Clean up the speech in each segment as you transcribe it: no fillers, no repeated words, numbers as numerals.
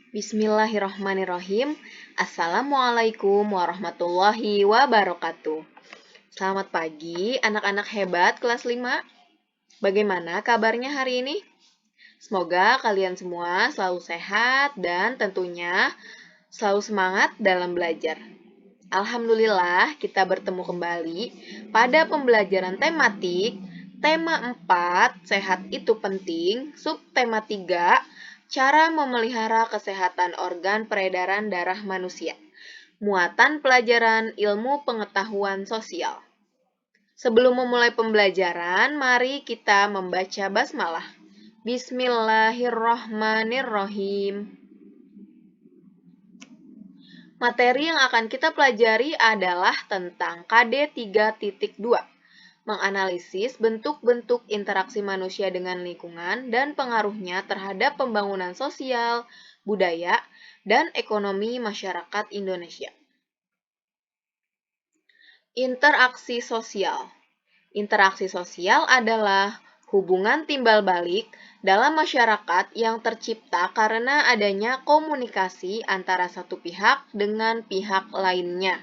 Bismillahirrahmanirrahim. Assalamualaikum warahmatullahi wabarakatuh. Selamat pagi anak-anak hebat kelas 5. Bagaimana kabarnya hari ini? Semoga kalian semua selalu sehat dan tentunya selalu semangat dalam belajar. Alhamdulillah kita bertemu kembali pada pembelajaran tematik tema 4, sehat itu penting, subtema 3, cara memelihara kesehatan organ peredaran darah manusia. Muatan pelajaran ilmu pengetahuan sosial. Sebelum memulai pembelajaran, mari kita membaca basmalah. Bismillahirrahmanirrahim. Materi yang akan kita pelajari adalah tentang KD 3.2, menganalisis bentuk-bentuk interaksi manusia dengan lingkungan dan pengaruhnya terhadap pembangunan sosial, budaya, dan ekonomi masyarakat Indonesia. Interaksi sosial. Interaksi sosial adalah hubungan timbal balik dalam masyarakat yang tercipta karena adanya komunikasi antara satu pihak dengan pihak lainnya.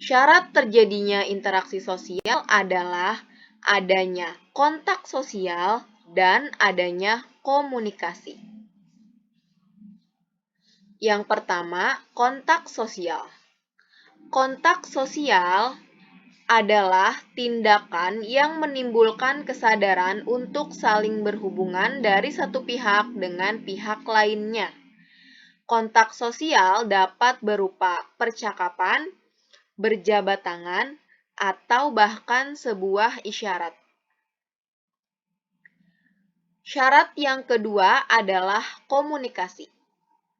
Syarat terjadinya interaksi sosial adalah adanya kontak sosial dan adanya komunikasi. Yang pertama, kontak sosial. Kontak sosial adalah tindakan yang menimbulkan kesadaran untuk saling berhubungan dari satu pihak dengan pihak lainnya. Kontak sosial dapat berupa percakapan, berjabat tangan, atau bahkan sebuah isyarat. Syarat yang kedua adalah komunikasi.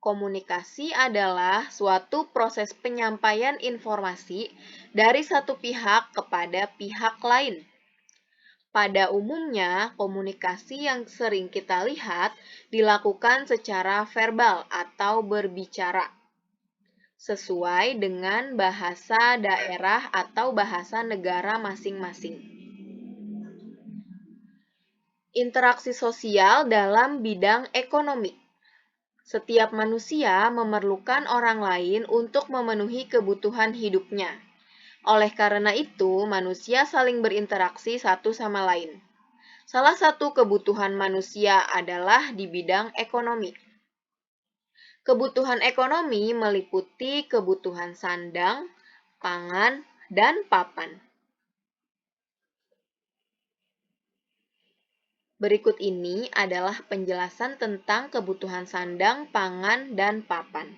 Komunikasi adalah suatu proses penyampaian informasi dari satu pihak kepada pihak lain. Pada umumnya, komunikasi yang sering kita lihat dilakukan secara verbal atau berbicara, sesuai dengan bahasa daerah atau bahasa negara masing-masing. Interaksi sosial dalam bidang ekonomi. Setiap manusia memerlukan orang lain untuk memenuhi kebutuhan hidupnya. Oleh karena itu, manusia saling berinteraksi satu sama lain. Salah satu kebutuhan manusia adalah di bidang ekonomi. Kebutuhan ekonomi meliputi kebutuhan sandang, pangan, dan papan. Berikut ini adalah penjelasan tentang kebutuhan sandang, pangan, dan papan.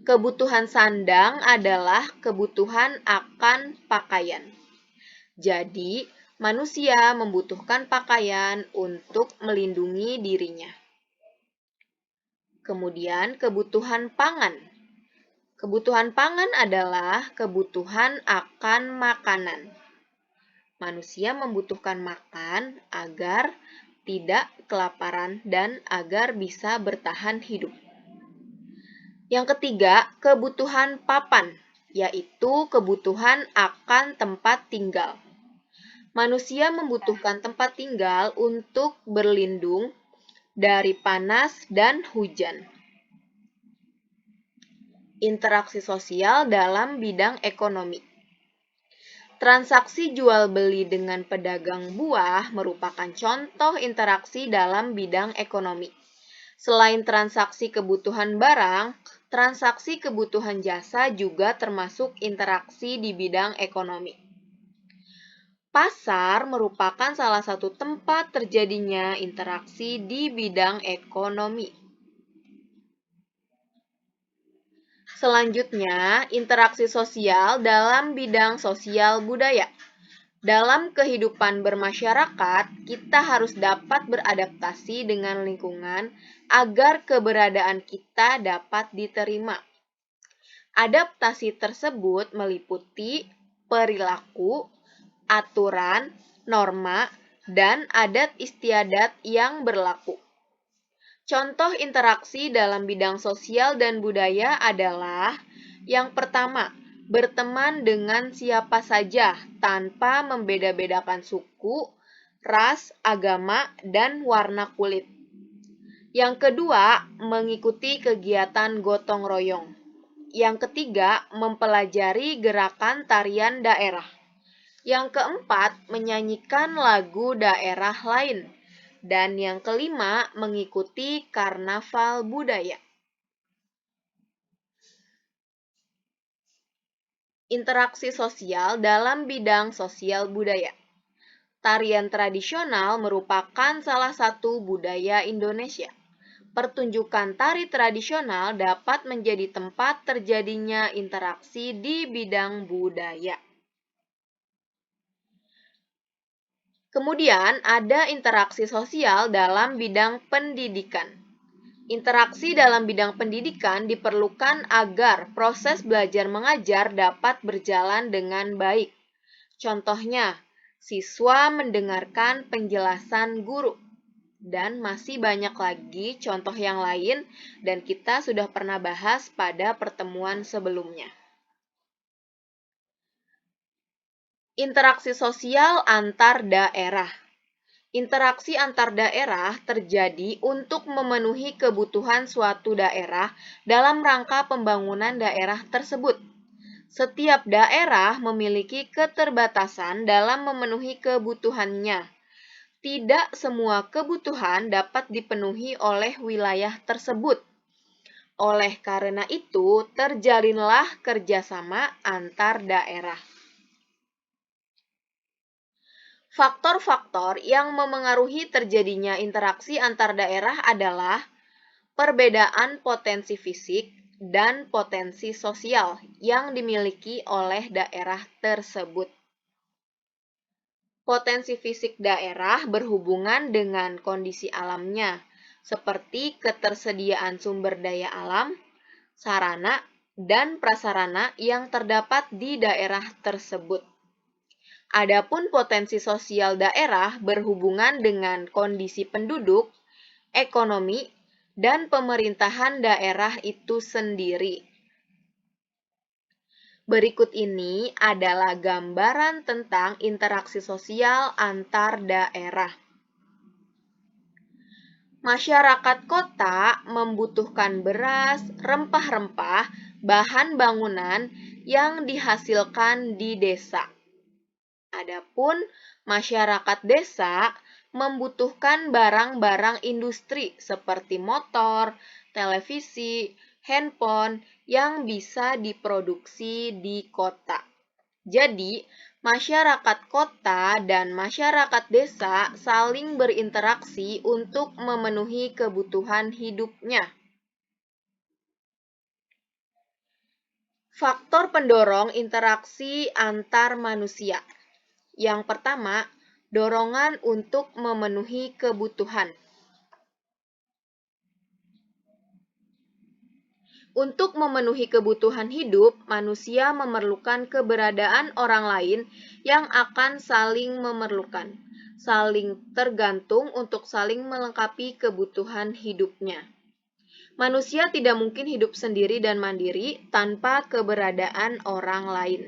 Kebutuhan sandang adalah kebutuhan akan pakaian. Jadi, manusia membutuhkan pakaian untuk melindungi dirinya. Kemudian, kebutuhan pangan. Kebutuhan pangan adalah kebutuhan akan makanan. Manusia membutuhkan makan agar tidak kelaparan dan agar bisa bertahan hidup. Yang ketiga, kebutuhan papan, yaitu kebutuhan akan tempat tinggal. Manusia membutuhkan tempat tinggal untuk berlindung dari panas dan hujan. Interaksi sosial dalam bidang ekonomi. Transaksi jual-beli dengan pedagang buah merupakan contoh interaksi dalam bidang ekonomi. Selain transaksi kebutuhan barang, transaksi kebutuhan jasa juga termasuk interaksi di bidang ekonomi. Pasar merupakan salah satu tempat terjadinya interaksi di bidang ekonomi. Selanjutnya, interaksi sosial dalam bidang sosial budaya. Dalam kehidupan bermasyarakat, kita harus dapat beradaptasi dengan lingkungan agar keberadaan kita dapat diterima. Adaptasi tersebut meliputi perilaku, aturan, norma, dan adat istiadat yang berlaku. Contoh interaksi dalam bidang sosial dan budaya adalah yang pertama, berteman dengan siapa saja tanpa membeda-bedakan suku, ras, agama, dan warna kulit. Yang kedua, mengikuti kegiatan gotong royong. Yang ketiga, mempelajari gerakan tarian daerah. Yang keempat, menyanyikan lagu daerah lain. Dan yang kelima, mengikuti karnaval budaya. Interaksi sosial dalam bidang sosial budaya. Tarian tradisional merupakan salah satu budaya Indonesia. Pertunjukan tari tradisional dapat menjadi tempat terjadinya interaksi di bidang budaya. Kemudian ada interaksi sosial dalam bidang pendidikan. Interaksi dalam bidang pendidikan diperlukan agar proses belajar mengajar dapat berjalan dengan baik. Contohnya, siswa mendengarkan penjelasan guru. Dan masih banyak lagi contoh yang lain dan kita sudah pernah bahas pada pertemuan sebelumnya. Interaksi sosial antar daerah. Interaksi antar daerah terjadi untuk memenuhi kebutuhan suatu daerah dalam rangka pembangunan daerah tersebut. Setiap daerah memiliki keterbatasan dalam memenuhi kebutuhannya. Tidak semua kebutuhan dapat dipenuhi oleh wilayah tersebut. Oleh karena itu, terjalinlah kerjasama antar daerah. Faktor-faktor yang memengaruhi terjadinya interaksi antar daerah adalah perbedaan potensi fisik dan potensi sosial yang dimiliki oleh daerah tersebut. Potensi fisik daerah berhubungan dengan kondisi alamnya, seperti ketersediaan sumber daya alam, sarana, dan prasarana yang terdapat di daerah tersebut. Adapun potensi sosial daerah berhubungan dengan kondisi penduduk, ekonomi, dan pemerintahan daerah itu sendiri. Berikut ini adalah gambaran tentang interaksi sosial antar daerah. Masyarakat kota membutuhkan beras, rempah-rempah, bahan bangunan yang dihasilkan di desa. Adapun masyarakat desa membutuhkan barang-barang industri seperti motor, televisi, handphone yang bisa diproduksi di kota. Jadi, masyarakat kota dan masyarakat desa saling berinteraksi untuk memenuhi kebutuhan hidupnya. Faktor pendorong interaksi antar manusia. Yang pertama, dorongan untuk memenuhi kebutuhan. Untuk memenuhi kebutuhan hidup, manusia memerlukan keberadaan orang lain yang akan saling memerlukan, saling tergantung untuk saling melengkapi kebutuhan hidupnya. Manusia tidak mungkin hidup sendiri dan mandiri tanpa keberadaan orang lain.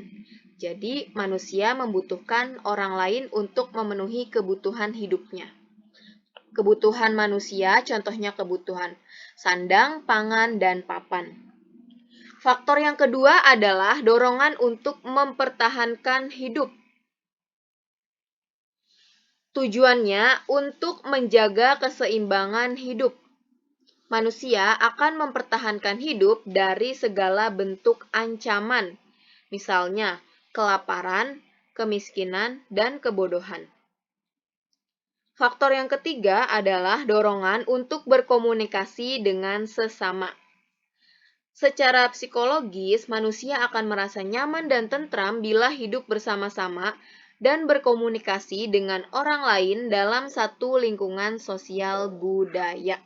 Jadi, manusia membutuhkan orang lain untuk memenuhi kebutuhan hidupnya. Kebutuhan manusia, contohnya kebutuhan sandang, pangan, dan papan. Faktor yang kedua adalah dorongan untuk mempertahankan hidup. Tujuannya untuk menjaga keseimbangan hidup. Manusia akan mempertahankan hidup dari segala bentuk ancaman, misalnya kelaparan, kemiskinan, dan kebodohan. Faktor yang ketiga adalah dorongan untuk berkomunikasi dengan sesama. Secara psikologis, manusia akan merasa nyaman dan tentram bila hidup bersama-sama dan berkomunikasi dengan orang lain dalam satu lingkungan sosial budaya.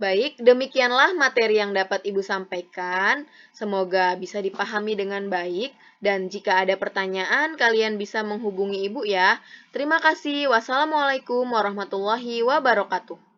Baik, demikianlah materi yang dapat Ibu sampaikan. Semoga bisa dipahami dengan baik. Dan jika ada pertanyaan, kalian bisa menghubungi Ibu ya. Terima kasih. Wassalamualaikum warahmatullahi wabarakatuh.